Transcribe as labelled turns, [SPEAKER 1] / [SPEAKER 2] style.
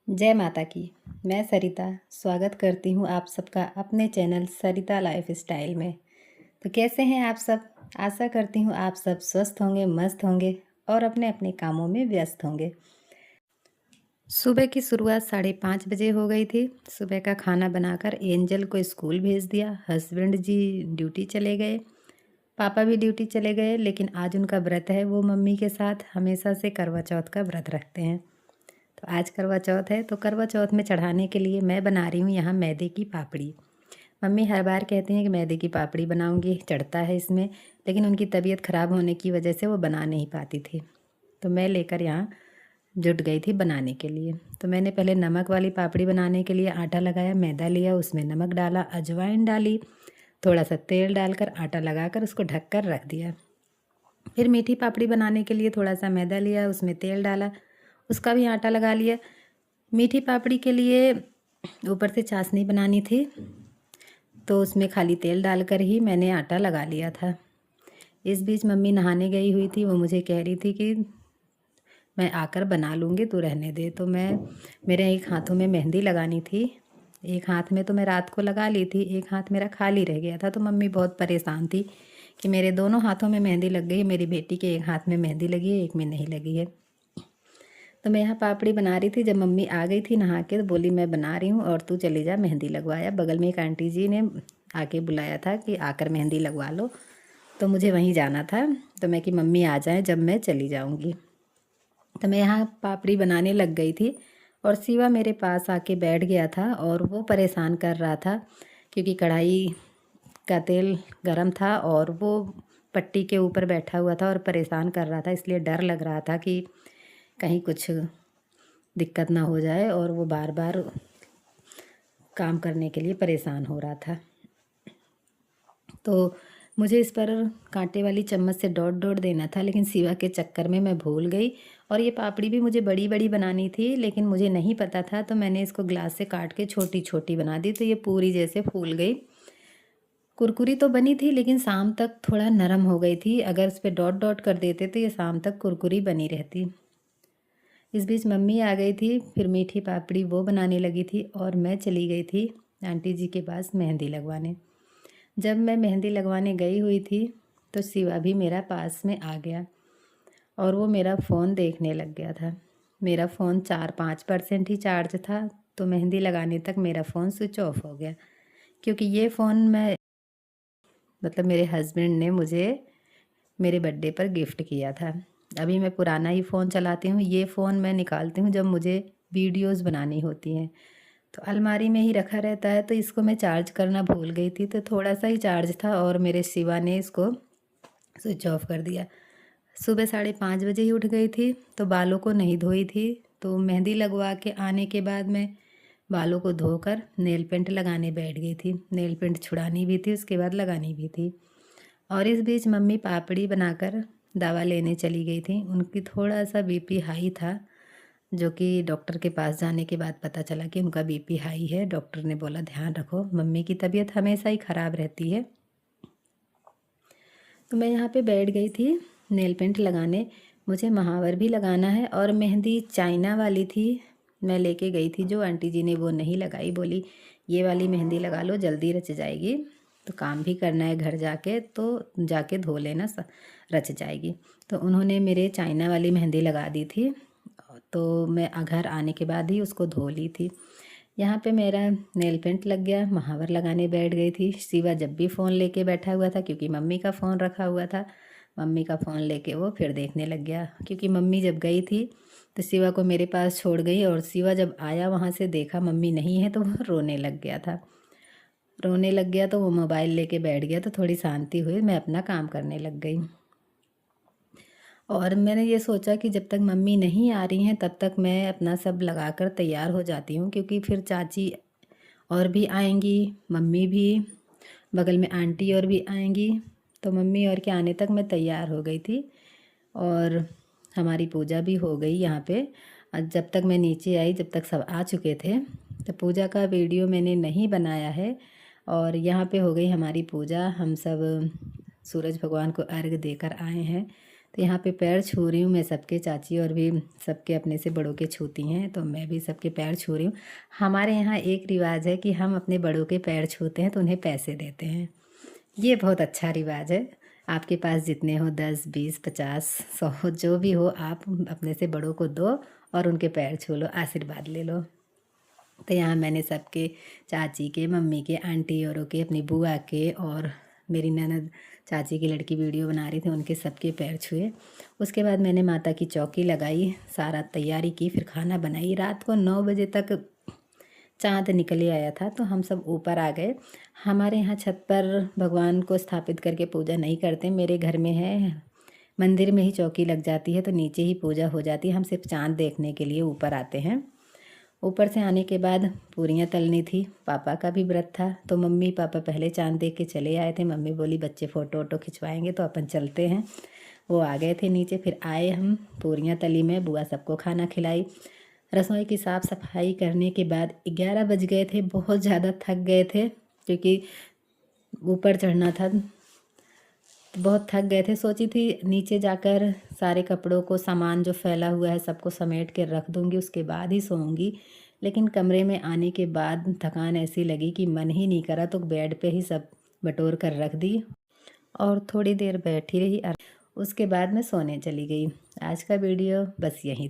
[SPEAKER 1] जय माता की। मैं सरिता स्वागत करती हूँ आप सबका अपने चैनल सरिता लाइफ स्टाइल में। तो कैसे हैं आप सब? आशा करती हूँ आप सब स्वस्थ होंगे, मस्त होंगे और अपने अपने कामों में व्यस्त होंगे। सुबह की शुरुआत 5:30 बजे हो गई थी। सुबह का खाना बनाकर एंजल को स्कूल भेज दिया। हस्बैंड जी ड्यूटी चले गए, पापा भी ड्यूटी चले गए, लेकिन आज उनका व्रत है। वो मम्मी के साथ हमेशा से करवा चौथ का व्रत रखते हैं। तो आज करवा चौथ है, तो करवा चौथ में चढ़ाने के लिए मैं बना रही हूँ यहाँ मैदे की पापड़ी। मम्मी हर बार कहती हैं कि मैदे की पापड़ी बनाऊँगी, चढ़ता है इसमें, लेकिन उनकी तबीयत ख़राब होने की वजह से वो बना नहीं पाती थी। तो मैं लेकर यहाँ जुट गई थी बनाने के लिए। तो मैंने पहले नमक वाली पापड़ी बनाने के लिए आटा लगाया, मैदा लिया, उसमें नमक डाला, अजवाइन डाली, थोड़ा सा तेल डालकर आटा लगाकर उसको ढक कर रख दिया। फिर मीठी पापड़ी बनाने के लिए थोड़ा सा मैदा लिया, उसमें तेल डाला, उसका भी आटा लगा लिया। मीठी पापड़ी के लिए ऊपर से चाशनी बनानी थी, तो उसमें खाली तेल डालकर ही मैंने आटा लगा लिया था। इस बीच मम्मी नहाने गई हुई थी। वो मुझे कह रही थी कि मैं आकर बना लूँगी, तू रहने दे। तो मेरे एक हाथों में मेहंदी लगानी थी। एक हाथ में तो मैं रात को लगा ली थी, एक हाथ मेरा खाली रह गया था। तो मम्मी बहुत परेशान थी कि मेरे दोनों हाथों में मेहंदी लग गई, मेरी बेटी के एक हाथ में मेहंदी लगी है, एक में नहीं लगी है। तो मैं यहाँ पापड़ी बना रही थी। जब मम्मी आ गई थी नहा के, तो बोली मैं बना रही हूँ और तू चली जा मेहंदी लगवाया। बगल में एक आंटी जी ने आके बुलाया था कि आकर मेहंदी लगवा लो, तो मुझे वहीं जाना था। तो मैं कि मम्मी आ जाएं जब मैं चली जाऊँगी। तो मैं यहाँ पापड़ी बनाने लग गई थी और शिवा मेरे पास आके बैठ गया था और वो परेशान कर रहा था क्योंकि कढ़ाई का तेल गरम था और वो पट्टी के ऊपर बैठा हुआ था और परेशान कर रहा था। इसलिए डर लग रहा था कि कहीं कुछ दिक्कत ना हो जाए, और वो बार बार काम करने के लिए परेशान हो रहा था। तो मुझे इस पर कांटे वाली चम्मच से डॉट डॉट देना था, लेकिन शिवा के चक्कर में मैं भूल गई। और ये पापड़ी भी मुझे बड़ी बड़ी बनानी थी, लेकिन मुझे नहीं पता था, तो मैंने इसको ग्लास से काट के छोटी छोटी बना दी। तो ये पूरी जैसे फूल गई। कुरकुरी तो बनी थी, लेकिन शाम तक थोड़ा नरम हो गई थी। अगर इस पर डॉट डॉट कर देते तो ये शाम तक कुरकुरी बनी रहती। इस बीच मम्मी आ गई थी, फिर मीठी पापड़ी वो बनाने लगी थी और मैं चली गई थी आंटी जी के पास मेहंदी लगवाने। जब मैं मेहंदी लगवाने गई हुई थी, तो शिवा भी मेरा पास में आ गया और वो मेरा फ़ोन देखने लग गया था। मेरा फ़ोन 4-5% ही चार्ज था, तो मेहंदी लगाने तक मेरा फ़ोन स्विच ऑफ हो गया। क्योंकि ये फ़ोन मेरे हस्बैंड ने मुझे मेरे बर्थडे पर गिफ्ट किया था। अभी मैं पुराना ही फ़ोन चलाती हूँ। ये फ़ोन मैं निकालती हूँ जब मुझे वीडियोज़ बनानी होती हैं। तो अलमारी में ही रखा रहता है, तो इसको मैं चार्ज करना भूल गई थी। तो थोड़ा सा ही चार्ज था और मेरे शिवा ने इसको स्विच ऑफ कर दिया। सुबह 5:30 बजे ही उठ गई थी, तो बालों को नहीं धोई थी। तो मेहंदी लगवा के आने के बाद मैं बालों को धोकर नेल पेंट लगाने बैठ गई थी। नेल पेंट छुड़ानी भी थी, उसके बाद लगानी भी थी। और इस बीच मम्मी पापड़ी बनाकर दवा लेने चली गई थी। उनकी थोड़ा सा बीपी हाई था, जो कि डॉक्टर के पास जाने के बाद पता चला कि उनका बीपी हाई है। डॉक्टर ने बोला ध्यान रखो, मम्मी की तबीयत हमेशा ही ख़राब रहती है। तो मैं यहाँ पे बैठ गई थी नेल पेंट लगाने। मुझे महावर भी लगाना है और मेहंदी चाइना वाली थी, मैं लेके गई थी जो आंटी जी ने, वो नहीं लगाई। बोली ये वाली मेहंदी लगा लो, जल्दी रच जाएगी। तो काम भी करना है घर जाके, तो जाके धो लेना, रच जाएगी। तो उन्होंने मेरे चाइना वाली मेहंदी लगा दी थी। तो मैं घर आने के बाद ही उसको धो ली थी। यहाँ पे मेरा नेल पेंट लग गया, महावर लगाने बैठ गई थी। शिवा जब भी फ़ोन लेके बैठा हुआ था, क्योंकि मम्मी का फ़ोन रखा हुआ था, मम्मी का फ़ोन लेके वो फिर देखने लग गया। क्योंकि मम्मी जब गई थी तो शिवा को मेरे पास छोड़ गई, और शिवा जब आया वहाँ से देखा मम्मी नहीं है, तो वो रोने लग गया था। रोने लग गया तो वो मोबाइल लेके बैठ गया। तो थोड़ी शांति हुई, मैं अपना काम करने लग गई। और मैंने ये सोचा कि जब तक मम्मी नहीं आ रही हैं तब तक मैं अपना सब लगाकर तैयार हो जाती हूँ, क्योंकि फिर चाची और भी आएंगी, मम्मी भी, बगल में आंटी और भी आएंगी। तो मम्मी और के आने तक मैं तैयार हो गई थी और हमारी पूजा भी हो गई यहाँ पे। जब तक मैं नीचे आई, जब तक सब आ चुके थे, तो पूजा का वीडियो मैंने नहीं बनाया है। और यहाँ पे हो गई हमारी पूजा। हम सब सूरज भगवान को अर्घ देकर आए हैं। तो यहाँ पे पैर छू रही हूँ मैं सबके, चाची और भी सबके अपने से बड़ों के छूती हैं, तो मैं भी सबके पैर छू रही हूँ। हमारे यहाँ एक रिवाज है कि हम अपने बड़ों के पैर छूते हैं तो उन्हें पैसे देते हैं। ये बहुत अच्छा रिवाज है। आपके पास जितने हो 10, 20, 50, 100 जो भी हो, आप अपने से बड़ों को दो और उनके पैर छू लो, आशीर्वाद ले लो। तो यहाँ मैंने सबके, चाची के, मम्मी के, आंटी औरों के, अपनी बुआ के और मेरी ननद चाची की लड़की वीडियो बना रही थी, उनके सबके पैर छुए। उसके बाद मैंने माता की चौकी लगाई, सारा तैयारी की, फिर खाना बनाई। रात को 9 बजे तक चाँद निकल ही आया था तो हम सब ऊपर आ गए। हमारे यहाँ छत पर भगवान को स्थापित करके पूजा नहीं करते, मेरे घर में है, मंदिर में ही चौकी लग जाती है तो नीचे ही पूजा हो जाती है। हम सिर्फ चाँद देखने के लिए ऊपर आते हैं। ऊपर से आने के बाद पूरियाँ तलनी थी, पापा का भी व्रत था तो मम्मी पापा पहले चाँद देख के चले आए थे। मम्मी बोली बच्चे फ़ोटो वोटो खिंचवाएंगे तो अपन चलते हैं। वो आ गए थे नीचे, फिर आए हम, पूरियाँ तली में, बुआ सबको खाना खिलाई। रसोई की साफ़ सफाई करने के बाद 11 बज गए थे। बहुत ज़्यादा थक गए थे क्योंकि ऊपर चढ़ना था, बहुत थक गए थे। सोची थी नीचे जाकर सारे कपड़ों को, सामान जो फैला हुआ है सबको समेट के रख दूँगी, उसके बाद ही सोऊंगी। लेकिन कमरे में आने के बाद थकान ऐसी लगी कि मन ही नहीं करा, तो बेड पे ही सब बटोर कर रख दी और थोड़ी देर बैठी रही। उसके बाद मैं सोने चली गई। आज का वीडियो बस यहीं।